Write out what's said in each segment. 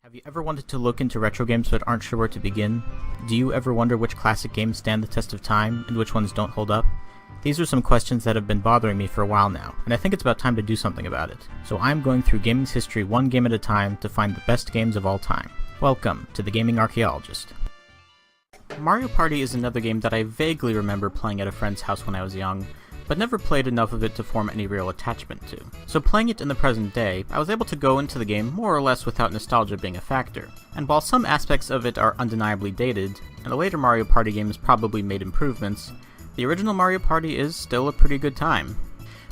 Have you ever wanted to look into retro games but aren't sure where to begin? Do you ever wonder which classic games stand the test of time and which ones don't hold up? These are some questions that have been bothering me for a while now, and I think it's about time to do something about it. So I'm going through gaming's history one game at a time to find the best games of all time. Welcome to the Gaming Archaeologist. Mario Party is another game that I vaguely remember playing at a friend's house when I was young, but never played enough of it to form any real attachment to. So playing it in the present day, I was able to go into the game more or less without nostalgia being a factor. And while some aspects of it are undeniably dated, and the later Mario Party games probably made improvements, the original Mario Party is still a pretty good time.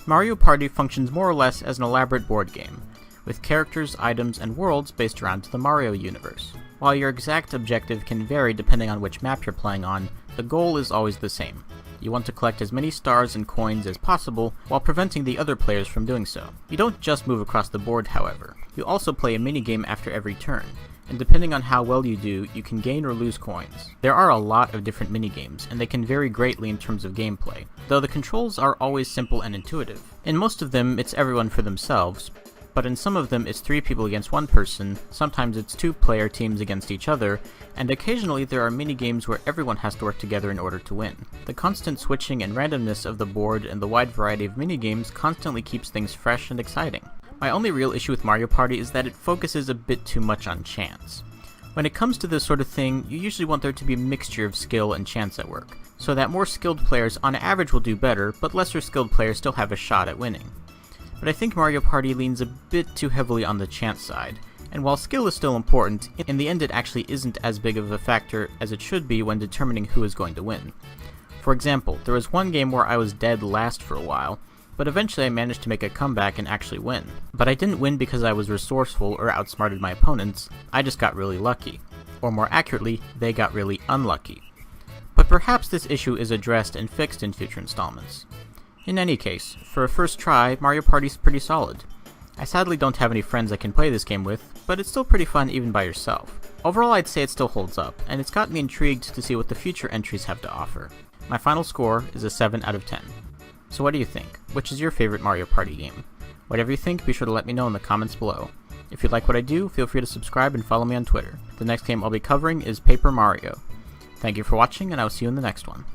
Mario Party functions more or less as an elaborate board game, with characters, items, and worlds based around the Mario universe. While your exact objective can vary depending on which map you're playing on, the goal is always the same. You want to collect as many stars and coins as possible while preventing the other players from doing so. You don't just move across the board, however. You also play a minigame after every turn, and depending on how well you do, you can gain or lose coins. There are a lot of different minigames, and they can vary greatly in terms of gameplay, though the controls are always simple and intuitive. In most of them, it's everyone for themselves, but in some of them it's 3 people against 1 person, sometimes it's 2-player teams against each other, and occasionally there are minigames where everyone has to work together in order to win. The constant switching and randomness of the board and the wide variety of minigames constantly keeps things fresh and exciting. My only real issue with Mario Party is that it focuses a bit too much on chance. When it comes to this sort of thing, you usually want there to be a mixture of skill and chance at work, so that more skilled players on average will do better, but lesser skilled players still have a shot at winning. But I think Mario Party leans a bit too heavily on the chance side, and while skill is still important, in the end it actually isn't as big of a factor as it should be when determining who is going to win. For example, there was one game where I was dead last for a while, but eventually I managed to make a comeback and actually win. But I didn't win because I was resourceful or outsmarted my opponents, I just got really lucky. Or more accurately, they got really unlucky. But perhaps this issue is addressed and fixed in future installments. In any case, for a first try, Mario Party's pretty solid. I sadly don't have any friends I can play this game with, but it's still pretty fun even by yourself. Overall, I'd say it still holds up, and it's got me intrigued to see what the future entries have to offer. My final score is a 7 out of 10. So what do you think? Which is your favorite Mario Party game? Whatever you think, be sure to let me know in the comments below. If you like what I do, feel free to subscribe and follow me on Twitter. The next game I'll be covering is Paper Mario. Thank you for watching, and I will see you in the next one.